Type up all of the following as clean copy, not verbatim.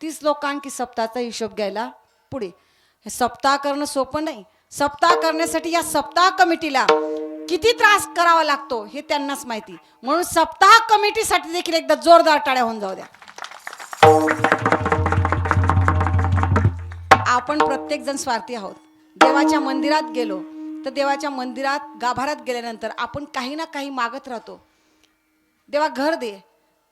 30 लोकांकी सप्ताहाचा हिशोब घ्यायला पुढे. हे सप्ताह करणं सोपं नाही. सप्ताह करण्यासाठी या सप्ताह कमिटीला किती त्रास करावा लागतो हे त्यांनाच माहिती. म्हणून सप्ताह कमिटीसाठी देखील एकदा जोरदार टाळ्या होऊन जाऊ द्या. आपण प्रत्येक जण स्वार्थी आहोत. देवाच्या मंदिरात गेलो तर देवाच्या मंदिरात गाभाऱ्यात गेल्यानंतर आपण काही ना काही मागत राहतो. देवा घर दे,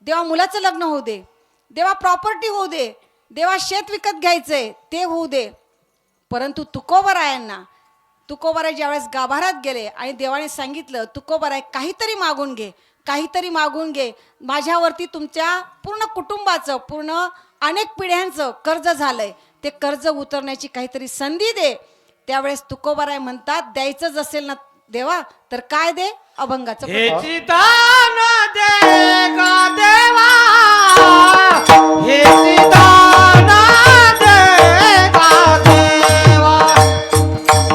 देवा मुलाचं लग्न होऊ दे, देवा प्रॉपर्टी होऊ दे, देवा शेत विकत घ्यायचंय ते होऊ दे. परंतु तुकोबाराय ज्यावेळेस गाभाऱ्यात गेले आणि देवाने सांगितलं तुकोबाराय काहीतरी मागून घे, काहीतरी मागून घे, माझ्यावरती तुमच्या पूर्ण कुटुंबाचं पूर्ण अनेक पिढ्यांचं कर्ज झालंय, ते कर्ज उतरण्याची काहीतरी संधी दे. त्यावेळेस तुकोबाराय म्हणतात द्यायचंच असेल ना देवा तर काय दे, अभंगाचं हेची दान दे गा देवा, हेची दान दे गा देवा,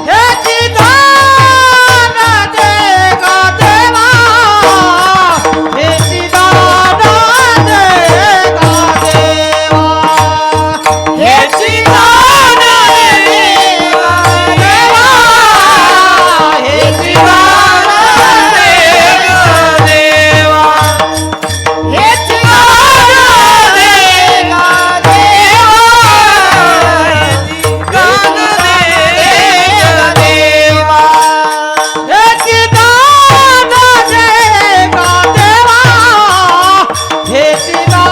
हेची दान दे गा देवा, हेची दान दे गा देवा, हेची दान दे गा देवा, हेची दान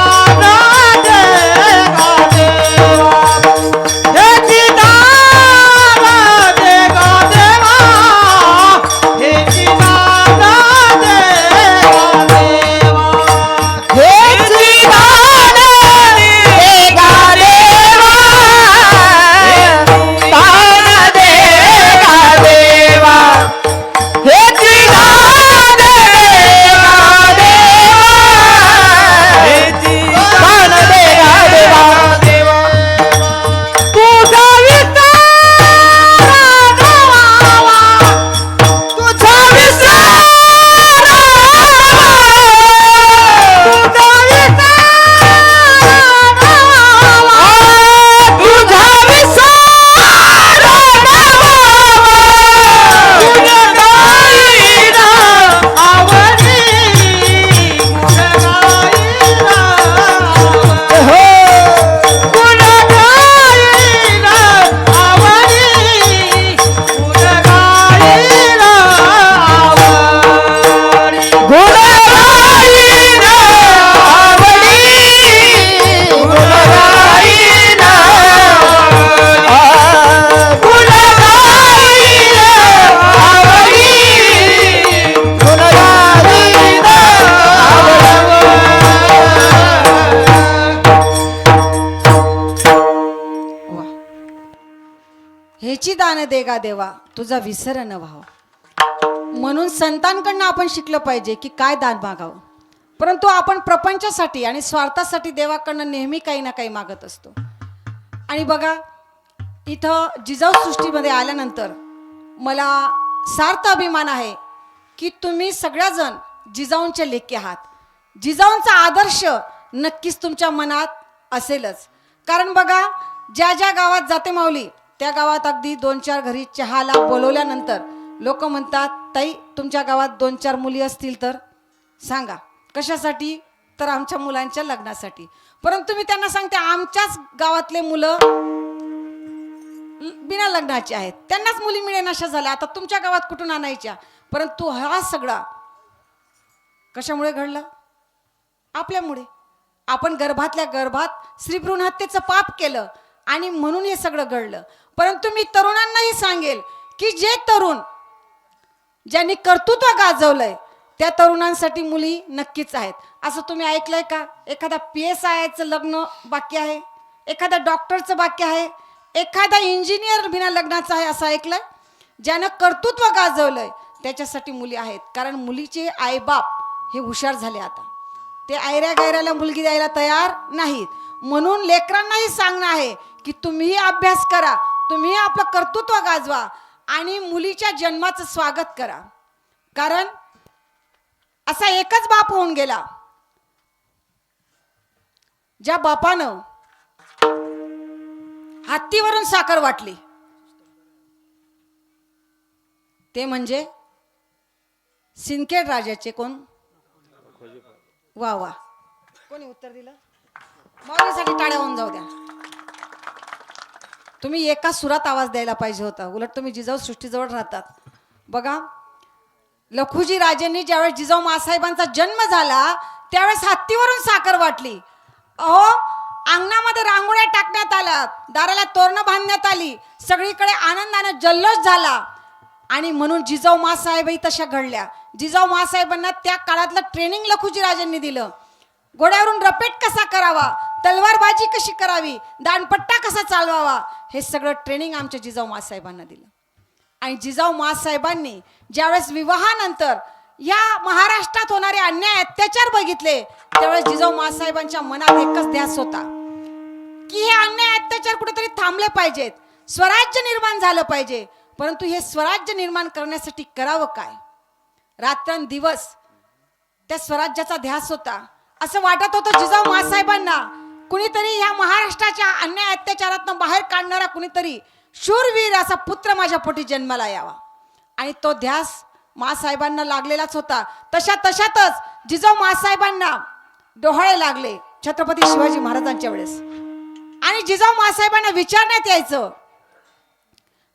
हेची दान देगा देवा तुझा विसर न व्हावा. म्हणून संतांकडनं आपण शिकलं पाहिजे की काय दान मागावं. परंतु आपण प्रपंचासाठी आणि स्वार्थासाठी देवाकडनं नेहमी काही ना काही मागत असतो. आणि बघा इथं जिजाऊ सृष्टीमध्ये आल्यानंतर मला सार्थ अभिमान आहे की तुम्ही सगळ्याजण जिजाऊंचे लेकी आहात. जिजाऊंचा आदर्श नक्कीच तुमच्या मनात असेलच. कारण बघा ज्या ज्या गावात जाते माऊली त्या गावात अगदी 2-4 घरी चहाला बोलवल्यानंतर लोक म्हणतात ताई तुमच्या गावात 2-4 मुली असतील तर सांगा. कशासाठी? तर आमच्या मुलांच्या लग्नासाठी. परंतु मी त्यांना सांगते आमच्याच गावातले मुलं बिना लग्नाचे आहेत, त्यांनाच मुली मिळेनाशा झाल्या, आता तुमच्या गावात कुठून आणायच्या? परंतु हा सगळा कशामुळे घडला? आपल्यामुळे. आपण गर्भातल्या गर्भात स्त्रीभ्रूण हत्येचं पाप केलं आणि म्हणून हे सगळं घडलं. परंतु मी तरुणांनाही सांगेल की जे तरुण ज्यांनी कर्तृत्व गाजवलंय त्या तरुणांसाठी मुली नक्कीच आहेत. असं तुम्ही ऐकलंय का एखादा PSIचं लग्न बाकी आहे, एखाद्या डॉक्टरचं बाकी आहे, एखादा इंजिनियर बिना लग्नाचा आहे असं ऐकलंय? ज्यानं कर्तृत्व गाजवलंय त्याच्यासाठी मुली आहेत. कारण मुलीचे आईबाप हे हुशार झाले आता, ते आयऱ्या गायऱ्याला मुलगी द्यायला तयार नाहीत. म्हणून लेकरांनाही सांगणं आहे की तुम्हीही अभ्यास करा, तुम्ही आपलं कर्तृत्व गाजवा आणि मुलीच्या जन्माचं स्वागत करा. कारण असा एकच बाप होऊन गेला ज्या बापानं हत्तीवरून साखर वाटली, ते म्हणजे सिंदखेड राजाचे कोण? वा वा, कोणी उत्तर दिलं? माऊलीसाठी टाळ्या होऊन जाऊ द्या. तुम्ही एका सुरात आवाज द्यायला पाहिजे होता, उलट तुम्ही जिजाऊ सृष्टीजवळ राहतात. बघा, लखुजी राजेंनी ज्यावेळेस जिजाऊ मासाहेबांचा जन्म झाला त्यावेळेस हत्तीवरून साखर वाटली. अहो, अंगणामध्ये रांगोळ्या टाकण्यात आल्या, दाराला तोरणं बांधण्यात आली, सगळीकडे आनंदाने जल्लोष झाला. आणि म्हणून जिजाऊ मासाहेबही तशा घडल्या. जिजाऊ मासाहेबांना त्या काळातलं ट्रेनिंग लखुजी राजांनी दिलं. घोड्यावरून रपेट कसा करावा, तलवारबाजी कशी करावी, दांडपट्टा कसा चालवावा, हे सगळं ट्रेनिंग आमच्या जिजाऊ मासाहेबांना दिलं. आणि जिजाऊ मासाहेबांनी ज्यावेळेस विवाहानंतर या महाराष्ट्रात होणारे अन्याय अत्याचार बघितले त्यावेळेस जिजाऊ मासाहेबांच्या मनात एकच ध्यास होता की हे अन्याय अत्याचार कुठेतरी थांबले पाहिजेत, स्वराज्य निर्माण झालं पाहिजे. परंतु हे स्वराज्य निर्माण करण्यासाठी करावं काय? रात्रंदिवस त्या स्वराज्याचा ध्यास होता. असं वाटत होतं जिजाऊ मासाहेबांना कुणीतरी ह्या महाराष्ट्राच्या अन्याय अत्याचारातून बाहेर काढणारा कुणीतरी शूरवीर असा पुत्र माझ्या पोटी जन्माला यावा. आणि तो ध्यास मासाहेबांना लागलेलाच होता. तशातच जिजाऊ मासाहेबांना डोहाळे लागले छत्रपती शिवाजी महाराजांच्या वेळेस. आणि जिजाऊ मासाहेबांना विचारण्यात यायचं,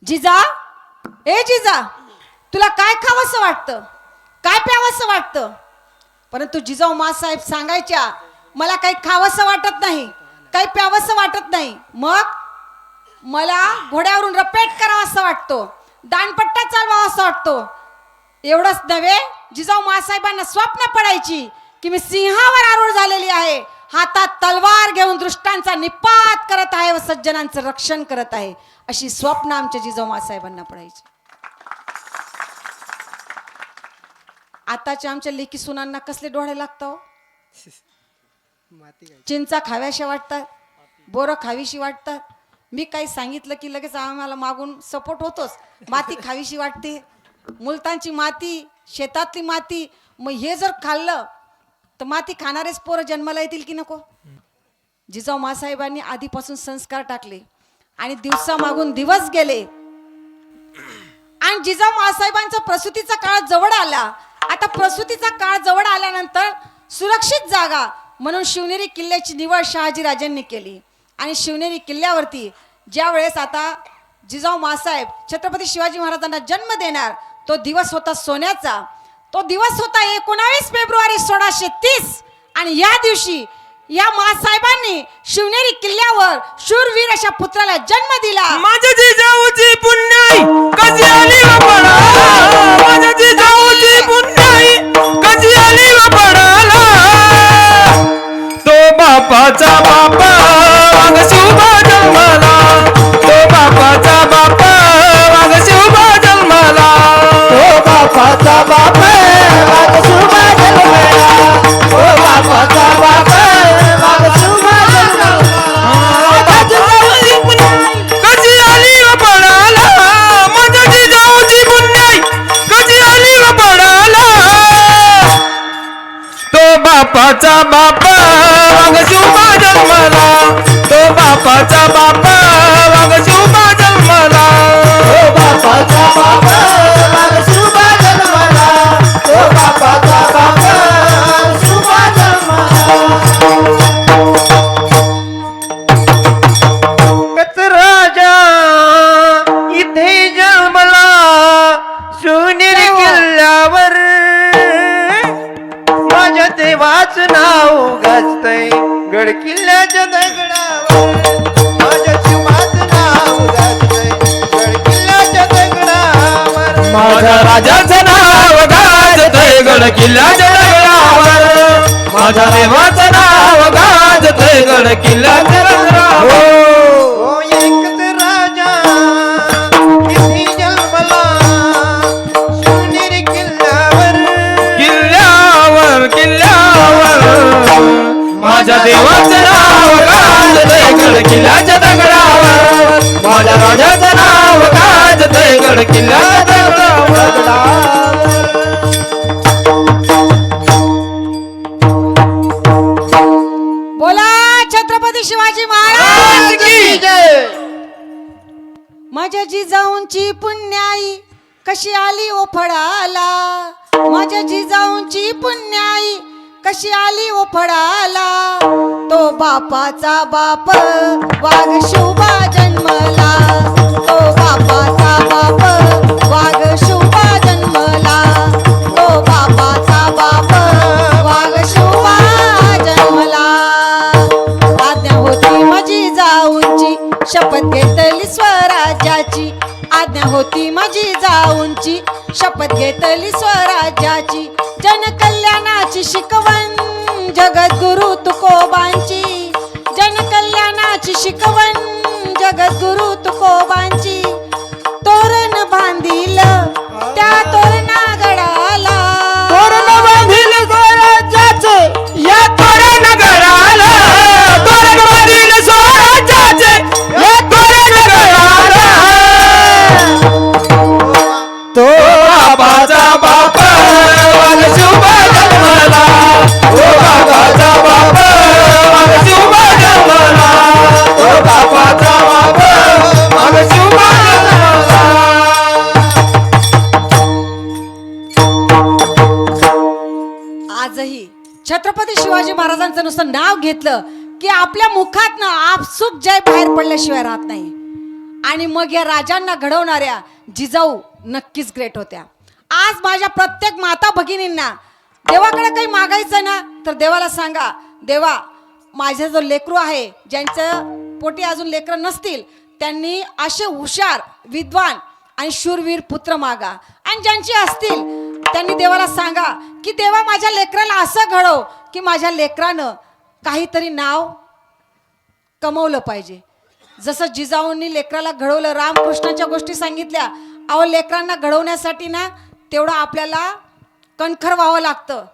जिजा, ए जिजा, तुला काय खावंसं वाटतं, काय प्यावंसं वाटतं? परंतु जिजाऊ मासाहेब सांगायच्या, मला काही खावंसं वाटत नाही, काही प्यावंसं वाटत नाही, मग मला घोड्यावरून रपेट करावा असं वाटतो, दांडपट्टा चालवावा असं वाटतो. एवढंच नव्हे, जिजाऊ मासाहेबांना स्वप्न पडायची की मी सिंहावर आरूढ झालेली आहे, हातात तलवार घेऊन दृष्टांचा निपात करत आहे व सज्जनांचं रक्षण करत आहे, अशी स्वप्न आमच्या जिजाऊ मासाहेबांना पडायची. आताच्या आमच्या लेकी सुनांना कसले डोळे लागतात? चिंचा खाव्याशा वाटतात, बोरं खावीशी वाटतात. मी काही सांगितलं की लगेच आम्हाला मागून सपोर्ट होतोच. माती खावीशी वाटते, मुलतांची माती, शेतातली माती. मग हे जर खाल्लं तर माती खाणारेच पोरं जन्माला येतील की नको? जिजाऊ मासाहेबांनी आधीपासून संस्कार टाकले आणि दिवसामागून दिवस गेले. आणि जिजाऊ मासाहेबांचा प्रसूतीचा काळ जवळ आला. आता प्रसूतीचा काळ जवळ आल्यानंतर सुरक्षित जागा म्हणून शिवनेरी किल्ल्याची निवड शहाजीराजांनी केली. आणि शिवनेरी किल्ल्यावरती ज्या वेळेस आता जिजाऊ मासाहेब छत्रपती शिवाजी महाराजांना जन्म देणार, तो दिवस होता सोन्याचा. तो दिवस होता 19 फेब्रुवारी 1630. आणि या दिवशी या मासाहेबांनी शिवनेरी किल्ल्यावर शूरवीर अशा पुत्राला जन्म दिला. माझ्या जिजाऊची पुण्याई कशी आली व पडाला, माझ्या जिजाऊची पुण्याई कशी आली व पडाला, तो बापाचा बापा वाघ शिवबा जन्माला, तो बापाचा बापा वाघ शिवबा जन्माला, तो बापाचा बापा वाघ शिवबा जन्माला, तो बापाचा बापा वाघ शिवबा जन्माला, कशी आली व पडाला, माझ्या जिजाऊची पुण्याई कशी आली व पडाला, तो बापाचा बापा वाघ शिवबा जन्माला, तो बापाचा बापा वाघ शिवबा जन्माला, तो बापाचा बापा वाघ शिवबा जन्माला, तो बापाचा बापा शिवबा जन्माला. राजा इथे जन्मला शिवनेरी किल्ल्यावर, माझ्या देवाच नाव गाजतय गड किल्ल्याच्या दगडावर, माझ्या शिवाच नाव गाजतय गड किल्ल्याच्या दगडावर, माझ्या राजाचं नाव गाजतय गड किल्ल्याच्या दगडावर, माझ्या देवाचं नाव गाजतय गड किल्ल्याच्या दगडावर. एकच राजा इथे जन्मला शिवनेरी किल्ल्यावर, किल्ल्यावर किल्ल्यावर, माझ्या देवाचं नाव गाजतय गड किल्ल्याच्या दगडावर, माझ्या राजाचं नाव गाजतय गड किल्ल्याच्या दगडावर. बोला छत्रपती शिवाजी महाराज की जय. माझ्या जिजाऊंची पुण्याई कशी आली ओ फळाला, माझ्या जिजाऊंची पुण्याई कशी आली ओ फळाला. तो बापाचा बाप वाघ शुभा जन्मला, तो बापाचा बाप वाघ शुभा जन्मला, तो बापाचा बाप वाघ शुभा जन्मला. आज्ञा होती माझी जाऊंची शपथ घेतली स्वराज्याची, आज्ञा होती माझी जाऊंची शपथ घेतली स्वराज्याची. जनकल्याणाची शिकवण जगद्गुरु तुकोबांची, जनकल्याणाची शिकवण जगद्गुरु तुकोबांची. तोरण बांधील त्या तोरणागडाला, तोरण बांधील स्वराज्याचे या तोरणगडाला, तोरण बांधील स्वराज्याचे या तोरणगडाला. तो बाबाचा बाप वाघ शुभा जन्मला, तो बाबाचा बाप वाघ शुभा जन्मला, तो बाबाचा बाप वाघ शुभा जन्मला. आजही छत्रपती शिवाजी महाराजांचं नुसतं नाव घेतलं की आपल्या मुखातनं आपसुक जय बाहेर पडल्याशिवाय राहत नाही. आणि मग या राजांना घडवणाऱ्या जिजाऊ नक्कीच ग्रेट होत्या. आज माझ्या प्रत्येक माता भगिनींना देवाकडे काही मागायचं ना तर देवाला सांगा, देवा माझा जो लेकरू आहे, ज्यांचं पोटी अजून लेकरं नसतील त्यांनी असे हुशार विद्वान आणि शूरवीर पुत्र मागा, आणि ज्यांची असतील त्यांनी देवाला सांगा की देवा माझ्या लेकराला असं घडव की माझ्या लेकरानं काहीतरी नाव कमवलं पाहिजे. जसं जिजाऊंनी लेकराला घडवलं, रामकृष्णाच्या गोष्टी सांगितल्या. अहो लेकरांना घडवण्यासाठी ना तेवढं आपल्याला कणखर व्हावं लागतं.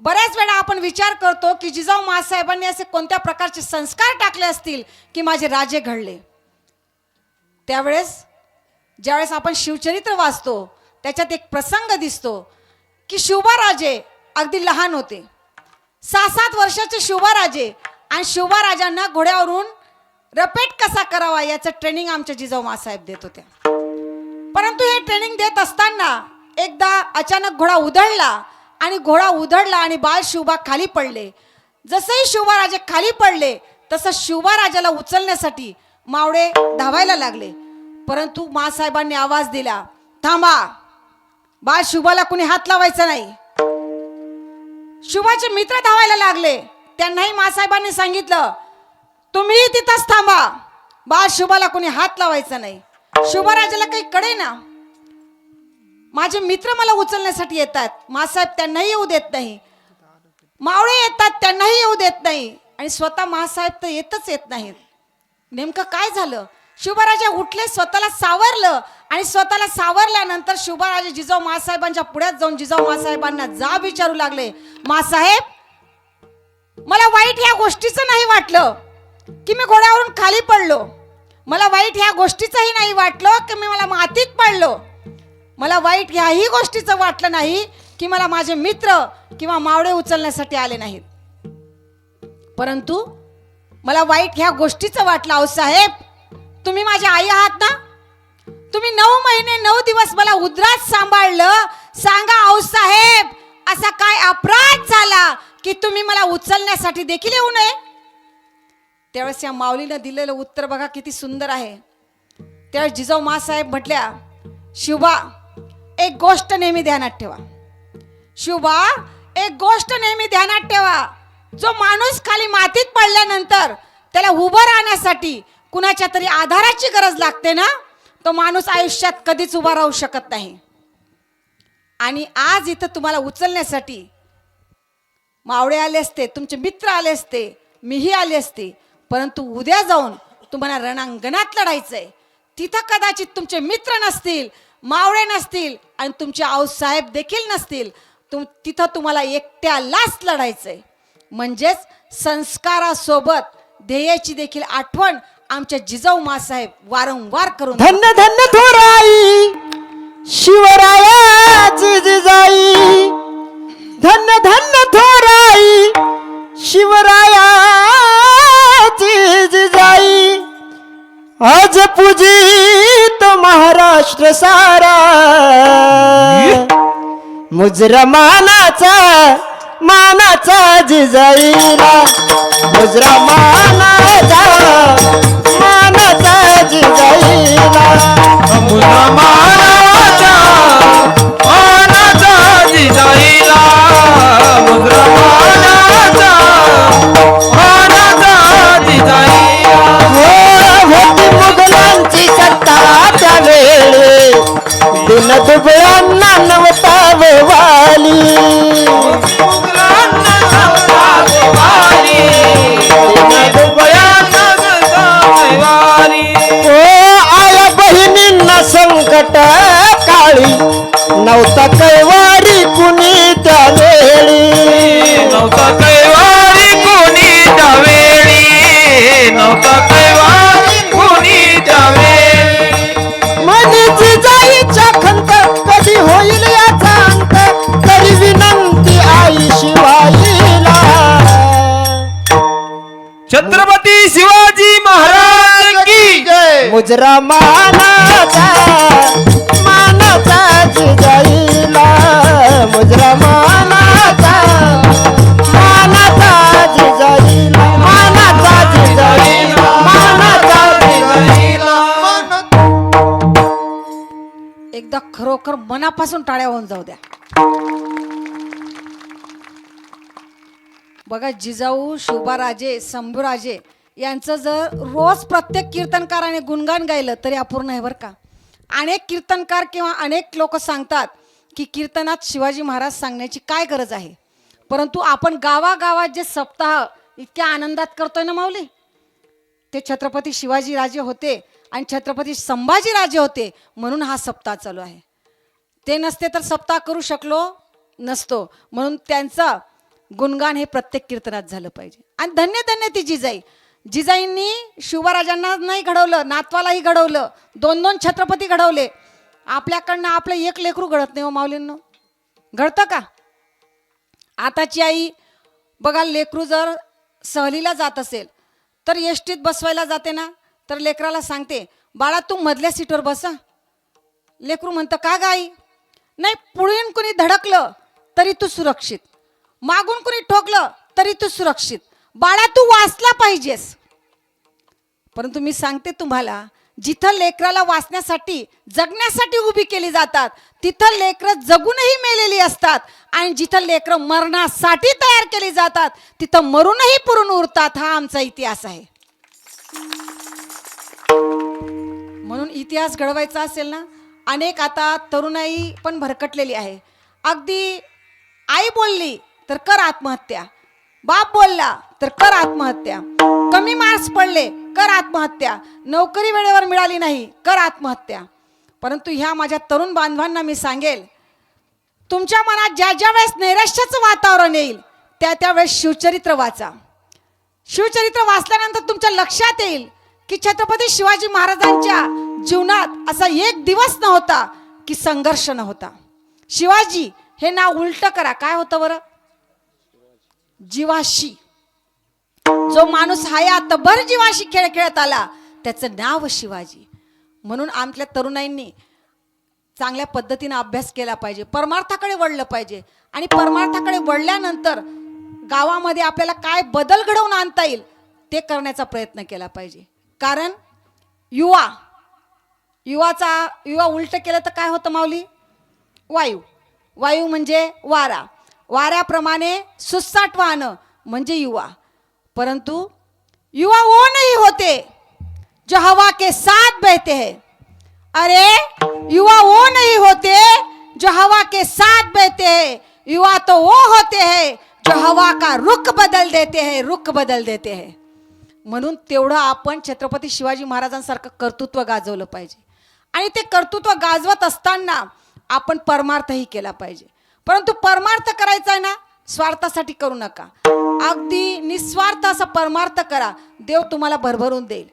बऱ्याच वेळा आपण विचार करतो की जिजाऊ माँसाहेबांनी असे कोणत्या प्रकारचे संस्कार टाकले असतील की माझे राजे घडले. त्यावेळेस ज्यावेळेस आपण शिवचरित्र वाचतो त्याच्यात एक प्रसंग दिसतो की शिवबाराजे अगदी लहान होते, 6-7 वर्षाचे शिवबाराजे, आणि शिवबाराजांना घोड्यावरून रपेट कसा करावा याचं ट्रेनिंग आमच्या जिजाऊ माँसाहेब देत होत्या. परंतु हे ट्रेनिंग देत असताना एकदा अचानक घोडा उधळला, आणि घोडा उधळला आणि बाळ शिवबा खाली पडले. जसंही शिवबाराजे खाली पडले तसं शिवबाराजाला उचलण्यासाठी मावळे धावायला लागले. परंतु माँसाहेबांनी आवाज दिला, थांबा, बाळ शिवबाला कुणी हात लावायचा नाही. शिवबाचे मित्र धावायला लागले, त्यांनाही माँसाहेबांनी सांगितलं तुम्ही तिथंच थांबा, बाळ शिवबाला कोणी हात लावायचा नाही. शिवबाराजाला काही कळे ना, माझे मित्र मला उचलण्यासाठी येतात, माँसाहेब त्यांनाही येऊ देत नाही, मावळे येतात त्यांनाही येऊ देत नाही, आणि स्वतः माँसाहेब तर येत नाहीत. नेमकं काय झालं? शिवबाराजा उठले, स्वतःला सावरलं, आणि स्वतःला सावरल्यानंतर शिवबाराजे जिजाऊ माँसाहेबांच्या पुढ्यात जाऊन जिजाऊ माँसाहेबांना जाब विचारू लागले, माँसाहेब मला वाईट ह्या गोष्टीचं नाही वाटलं की मी घोड्यावरून खाली पडलो, मला वाईट ह्या गोष्टीचंही नाही वाटलं की मी मला मातीत पडलो, मला वाईट ह्याही गोष्टीचं वाटलं नाही की मला माझे मित्र किंवा मावळे उचलण्यासाठी आले नाहीत. परंतु मला वाईट ह्या गोष्टीचं वाटलं, अहो साहेब तुम्ही माझी आई आहात ना, तुम्ही 9 महिने 9 दिवस मला उदरात सांभाळलं, सांगा अहो साहेब असा काय अपराध झाला की तुम्ही मला उचलण्यासाठी देखील येऊ नये. त्यावेळेस या माऊलीनं दिलेलं उत्तर बघा किती सुंदर आहे. त्यावेळेस जिजाऊ माँसाहेब म्हटल्या, शिवबा एक गोष्ट नेहमी ध्यानात ठेवा, शिवबा एक गोष्ट नेहमी ध्यानात ठेवा, जो माणूस खाली मातीत पडल्यानंतर त्याला उभं राहण्यासाठी कुणाच्या तरी आधाराची गरज लागते ना, तो माणूस आयुष्यात कधीच उभा राहू शकत नाही. आणि आज इथं तुम्हाला उचलण्यासाठी मावळे आले असते, तुमचे मित्र आले असते, मीही आले असते, परंतु उद्या जाऊन तुम्हाला रणांगणात लढायचंय. तिथं कदाचित तुमचे मित्र नसतील, मावळे नसतील, आणि तुमचे आऊसाहेब देखील नसतील, तिथं तुम्हाला एकट्यालाच लढायचंय. म्हणजेच संस्कारासोबत ध्येयाची देखील आठवण आमच्या जिजाऊ माँसाहेब वारंवार करून, धन्य धन्य थोराई शिवरायाची जिजाई, धन्य धन्य थोराई शिवरायाची जिजाई, आज पूजित महाराष्ट्र सारा मुजरा मानाचा जिजाईला मुजरा मानाचा जिजाईला मुला मानाचा जिजाईला मुद्रा मानाचा जिजाईला हो होती मुघलांची सत्ता त्यावेळी दिन दुबळ्यांना नव्हता वाली मुघलांना नव्हता वारी दुबळ्यांना नव्हता वारी ओ आया बहिणींना संकट काळी नव्हता कैवारी कुणी त्यावेळी नव्हता कैवारी कोणी त्यावेळी नव्हता कैवारी कोणी त्यावेळी म्हणे जिजाईच्या खंत कधी होईल याचा अंत तरी विनंती आई शिवाईला छत्रपती शिवाजी महाराज की जय मुजरा मानाचा जिजाईला मुजरा मानाचा जिजाईला मानाचा जिजाईला एकदा खरोखर मनापासून टाळ्या होऊन जाऊ द्या. बघा जिजाऊ, शोभाराजे, शंभूराजे यांचं जर रोज प्रत्येक कीर्तनकाराने गुणगान गायलं तरी अपूर्ण आहे बरं का. अनेक कीर्तनकार किंवा अनेक लोक सांगतात की कीर्तनात शिवाजी महाराज सांगण्याची काय गरज आहे, परंतु आपण गावागावात जे सप्ताह इतक्या आनंदात करतोय ना माऊली, ते छत्रपती शिवाजी राजे होते आणि छत्रपती संभाजी राजे होते म्हणून हा सप्ताह चालू आहे. ते नसते तर सप्ताह करू शकलो नसतो. म्हणून त्यांचा गुणगान हे प्रत्येक कीर्तनात झालं पाहिजे. आणि धन्य धन्य ती जिजाईंनी शिवराजांना नाही घडवलं, नातवालाही घडवलं, 2-2 छत्रपती घडवले. आपल्याकडनं आपलं एक लेकरू घडत नाही हो माऊलींनो. घडतं का? आताची आई बघा, लेकरू जर सहलीला जात असेल तर एसटीत बसवायला जाते ना, तर लेकराला सांगते, बाळा तू मधल्या सीटवर बसा. लेकरू म्हणतं का गाई? नाही, पुढून कुणी धडकलं तरी तू सुरक्षित, मागून कुणी ठोकलं तरी तू सुरक्षित, बाळा तू वाचला पाहिजेस. परंतु मी सांगते तुम्हाला, जिथं लेकराला वाचण्यासाठी जगण्यासाठी उभी केली जातात तिथं लेकरं जगूनही मेलेली असतात, आणि जिथं लेकरं मरणासाठी तयार केली जातात तिथं मरूनही पुरून उरतात. हा आमचा इतिहास आहे. म्हणून इतिहास घडवायचा असेल ना, अनेक आता तरुणाई पण भरकटलेली आहे. अगदी आई बोलली तर कर आत्महत्या, बाप बोलला तर कर आत्महत्या, कमी मार्क्स पडले कर आत्महत्या, नोकरी वेळेवर मिळाली नाही कर आत्महत्या. परंतु ह्या माझ्या तरुण बांधवांना मी सांगेल, तुमच्या मनात ज्या ज्या वेळेस नैराश्याचं वातावरण येईल त्या वेळेस शिवचरित्र वाचा. शिवचरित्र वाचल्यानंतर तुमच्या लक्षात येईल की छत्रपती शिवाजी महाराजांच्या जीवनात असा एक दिवस नव्हता की संघर्ष नव्हता. शिवाजी हे नाव उलट करा, काय होतं बरं? जीवाशी. जो माणूस हयातभर जीवाशी खेळ खेळत आला त्याचं नाव शिवाजी. म्हणून आपल्या तरुणाईंनी चांगल्या पद्धतीने अभ्यास केला पाहिजे, परमार्थाकडे वळलं पाहिजे. आणि परमार्थाकडे वळल्यानंतर गावामध्ये आपल्याला काय बदल घडवून आणता येईल ते करण्याचा प्रयत्न केला पाहिजे. कारण युवा उलट केलं तर काय होतं माऊली? वायू म्हणजे वारा, वाऱ्याप्रमाणे सुसाट वाहनं म्हणजे युवा. परंतु युवा वो नहीं होते जो हवा के साथ बहते हैं. अरे युवा वो नहीं होते जो हवा के साथ बहते हैं, युवा तो वो होते हैं जो हवा का रुख बदल देते हैं. म्हणून तेवढं आपण छत्रपती शिवाजी महाराजांसारखं कर्तृत्व गाजवलं पाहिजे. आणि ते कर्तृत्व गाजवत असताना आपण परमार्थही केला पाहिजे. परंतु परमार्थ करायचा आहे ना, स्वार्थासाठी करू नका. अगदी निस्वार्थ असा परमार्थ करा, देव तुम्हाला भरभरून देईल.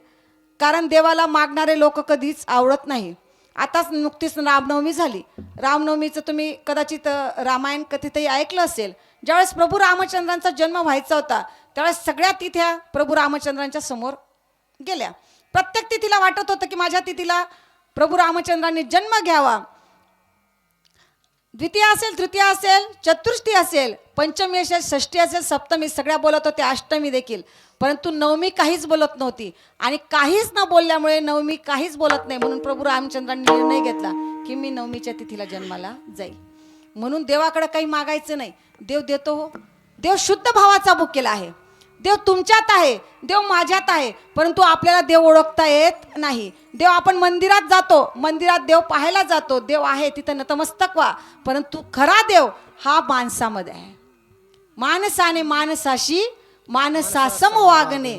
कारण देवाला मागणारे लोक कधीच आवडत नाही. आताच नुकतीच रामनवमी झाली. रामनवमीचं तुम्ही कदाचित रामायण कथेतही ऐकलं असेल. ज्यावेळेस प्रभू रामचंद्रांचा जन्म व्हायचा होता त्यावेळेस सगळ्या तिथ्या प्रभू रामचंद्रांच्या समोर गेल्या. प्रत्येक तिथीला वाटत होतं की माझ्या तिथीला प्रभू रामचंद्रांनी जन्म घ्यावा. द्वितीय असेल, तृतीय असेल, चतुर्थी असेल, पंचमी असेल, षष्ठी असेल, सप्तमी सगळ्या बोलत होत्या, अष्टमी देखील. परंतु नवमी काहीच बोलत नव्हती. आणि काहीच न बोलल्यामुळे नवमी काहीच बोलत नाही. म्हणून प्रभू रामचंद्रांनी निर्णय घेतला की मी नवमीच्या तिथीला जन्माला जाईल. म्हणून देवाकडे काही मागायचं नाही, देव देतो हो. देव शुद्ध भावाचा भुकेला आहे. देव तुमच्यात आहे, देव माझ्यात आहे. परंतु आपल्याला देव ओळखता येत नाही. देव आपण मंदिरात जातो, मंदिरात देव पाहायला जातो, देव आहे तिथं नतमस्तक व्हा. परंतु खरा देव हा माणसामध्ये आहे. माणसाने माणसाशी माणसासम वागणे.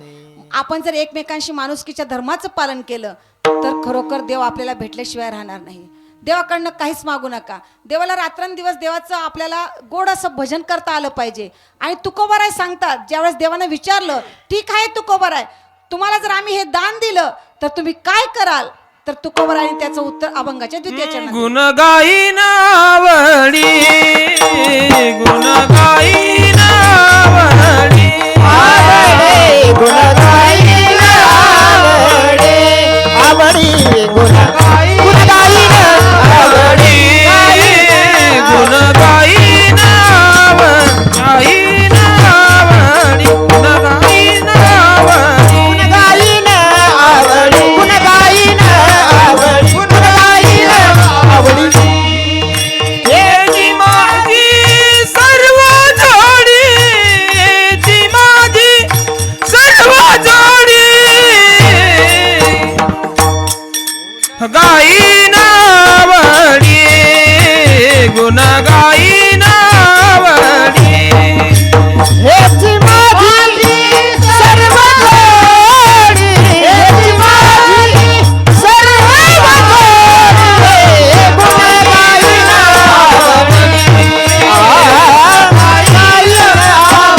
आपण जर एकमेकांशी माणुसकीच्या धर्माचं पालन केलं तर खरोखर देव आपल्याला भेटल्याशिवाय राहणार नाही. देवाकडनं काहीच मागू नका. देवाला रात्रंदिवस देवाचं आपल्याला गोड असं भजन करता आलं पाहिजे. आणि तुकोबाराय सांगतात, ज्यावेळेस देवानं विचारलं, ठीक आहे तुकोबाराय, तुम्हाला जर आम्ही हे दान दिलं तर तुम्ही काय कराल? तर तुकोबारायने त्याचं उत्तर अभंगाच्या द्वितीय चरणात. गुण गाईन आवडी, गुण गाईन आवडी, आवडे गुण गाईन आवडे, आवडी गुण गाईन आवडे, गुण गाईन आवडी, गुण गाईन आवडी, गुण गाईन आवडे, गुण गाईन आवडे, गुण गाईन आवडे. हेची माझी सर्व जोडी, हेची माझी सर्व जोडी, गाईन आवडी, गुण गाईन आवडी. हेची माझी सर्व जोडी, हेची माझी सर्व जोडी, गुण गाईन आवडे, गाईन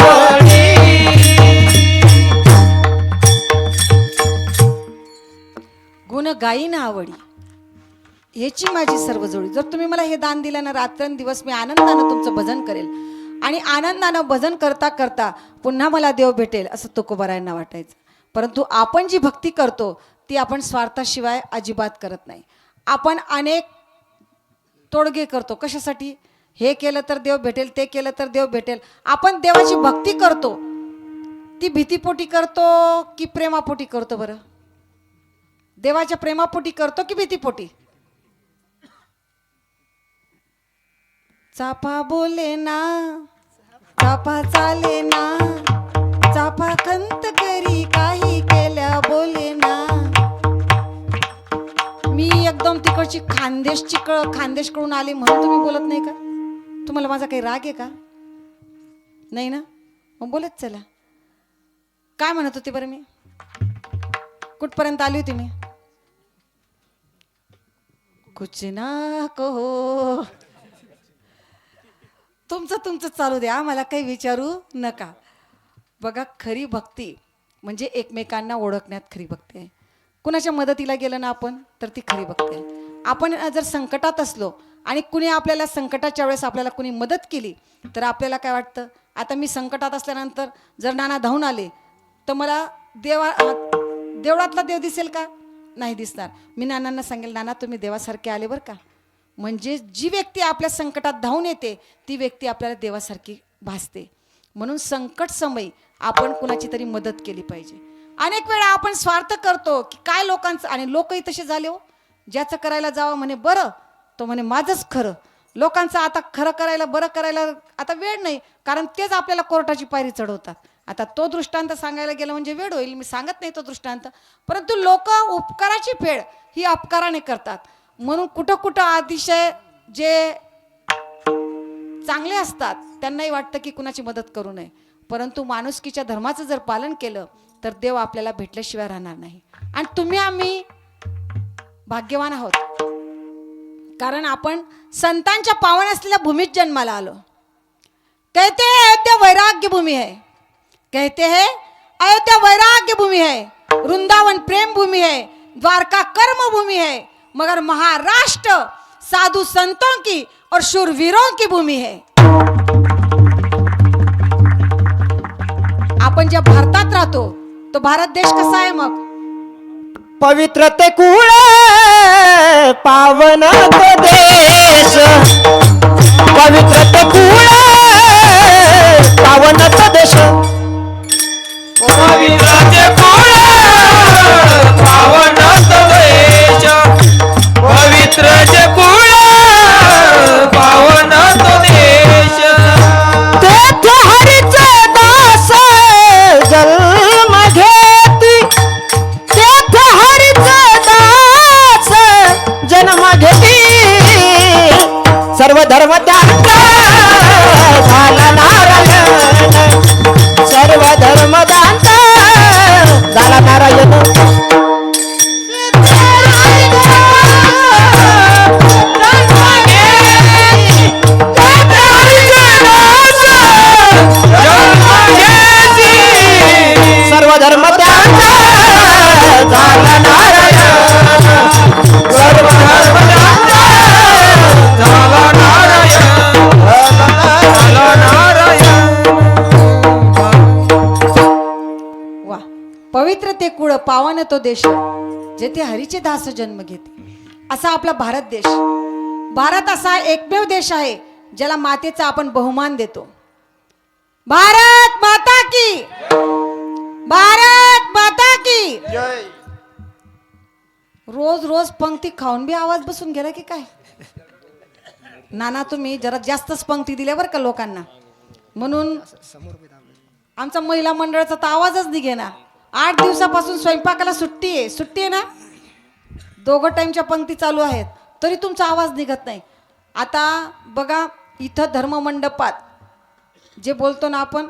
आवडे. गुण गाईन आवडी, ह्याची माझी सर्व जोडी. जर तुम्ही मला हे दान दिलं ना, रात्रंदिवस मी आनंदानं तुमचं भजन करेल. आणि आनंदानं भजन करता करता पुन्हा मला देव भेटेल असं तुकोबारायांना वाटायचं. परंतु आपण जी भक्ती करतो ती आपण स्वार्थाशिवाय अजिबात करत नाही. आपण अनेक तोडगे करतो. कशासाठी? हे केलं तर देव भेटेल, ते केलं तर देव भेटेल. आपण देवाची भक्ती करतो ती भीतीपोटी करतो की प्रेमापोटी करतो? बरं, देवाच्या प्रेमापोटी करतो की भीतीपोटी? चाफा बोले ना, चाफा चाले ना, चाफा खंत करी काही केल्या बोले ना. मी एकदम तिकडची खानदेशकडून आले म्हणून तुम्ही बोलत नाही का? तुम्हाला माझा काही राग आहे का? नाही ना? मग बोलत चला. काय म्हणत होते बरं मी? कुठपर्यंत आली होती मी? कुछ ना कहो. तुमचं चालू द्या, मला काही विचारू नका. बघा, खरी भक्ती म्हणजे एकमेकांना ओळखण्यात खरी भक्ती आहे. कुणाच्या मदतीला गेलं ना आपण तर ती खरी भक्ती आहे. आपण जर संकटात असलो आणि कुणी आपल्याला संकटाच्या वेळेस आपल्याला कुणी मदत केली तर आपल्याला काय वाटतं? आता मी संकटात असल्यानंतर जर नाना धावून आले तर मला देवळातला देव दिसेल का? नाही दिसणार. मी नानांना सांगेल, नाना तुम्ही देवासारखे आले बरं का. म्हणजे जी व्यक्ती आपल्या संकटात धावून येते ती व्यक्ती आपल्याला देवासारखी भासते. म्हणून संकट समयी आपण कुणाची तरी मदत केली पाहिजे. अनेक वेळा आपण स्वार्थ करतो की काय लोकांचं, आणि लोकही तसे झाले हो. ज्याचं करायला जावं म्हणे बरं, तो म्हणे माझंच खरं. लोकांचं आता खरं करायला, बरं करायला आता वेळ नाही, कारण तेच आपल्याला कोर्टाची पायरी चढवतात. आता तो दृष्टांत सांगायला गेलं म्हणजे वेळ होईल, मी सांगत नाही तो दृष्टांत. परंतु लोक उपकाराची फेड ही अपकाराने करतात. म्हणून कुठं कुठं अतिशय जे चांगले असतात त्यांनाही वाटतं की कुणाची मदत करू नये. परंतु माणुसकीच्या धर्माचं जर पालन केलं तर देव आपल्याला भेटल्याशिवाय राहणार नाही. आणि तुम्ही आम्ही भाग्यवान आहोत, कारण आपण संतांच्या पावन असलेल्या भूमीत जन्माला आलो. कहते हैं अयोध्या वैराग्य भूमि है, कहते हैं अयोध्या वैराग्य भूमि है, वृंदावन प्रेम भूमि है, द्वारका कर्म भूमि है, मगर महाराष्ट्र साधु संतों की और शूरवीरों की भूमि है. आपण ज्या भारतात राहतो तो भारत देश कसा आहे? मग पवित्र ते कुळ पावन तो देश पवित्र ते कुळ पावन तो देश पवित्राचे कुळ पावन तो देश पवित्राचे कुळ पावन तो देश तेथ हरीचे दास जन्म घेती तेथ हरीचे दास जन्म घेती सर्व धर्म त्यांचा झाला नारायण सर्व धर्म त्यांचा झाला नारायण सर्व धर्म त्यांचा झाला नारायण सर्व धर्म त्यांचा झाला नारायण झाला नारायण वा पवित्र ते कुळ पावन तो देश जेथे हरीचे दास जन्म घेते असा आपला भारत देश. भारत असा एकमेव देश आहे ज्याला मातेचा आपण बहुमान देतो. भारत माता की भारत माता की रोज रोज पंक्ती खाऊन बी आवाज बसून गेला की काय नाना तुम्ही जरा जास्तच पंक्ती दिल्या बरं का लोकांना म्हणून आमचा महिला मंडळाचा तर आवाजच निघेना. 8 दिवसापासून स्वयंपाकाला सुट्टी आहे ना 2 टाइमच्या पंक्ती चालू आहेत तरी तुमचा आवाज निघत नाही. आता बघा इथं धर्ममंडपात जे बोलतो ना आपण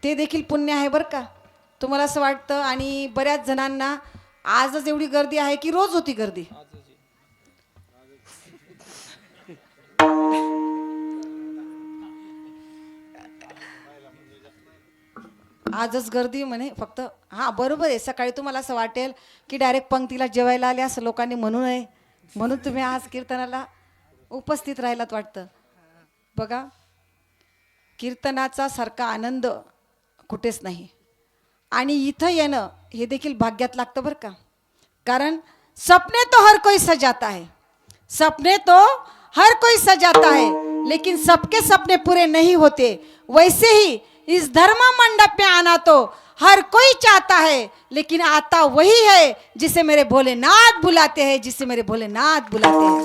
ते देखील पुण्य आहे बरं का. तुम्हाला असं वाटतं आणि बऱ्याच जणांना आजच एवढी गर्दी आहे की रोज होती गर्दी. आजच गर्दी म्हणे फक्त. हां बरोबर आहे. सकाळी तुम्हाला असं वाटेल की डायरेक्ट पंक्तीला जेवायला आले असं लोकांनी म्हणू नये म्हणून तुम्ही आज कीर्तनाला उपस्थित राहिलात वाटतं. बघा कीर्तनाचा सारखा आनंद कुठेच नाही आणि इथं येणं हे देखील भाग्यात लागतं बरं का. कारण सपने तो हर कोई सजाता है सपने तो हर कोई सजाता है लेकिन सबके सपने पूरे नहीं होते. वैसे ही इस धर्म मंडप में आना तो हर कोई चाहता है लेकिन आता वही है जिसे मेरे भोलेनाथ बुलाते हैं जिसे मेरे भोलेनाथ बुलाते हैं.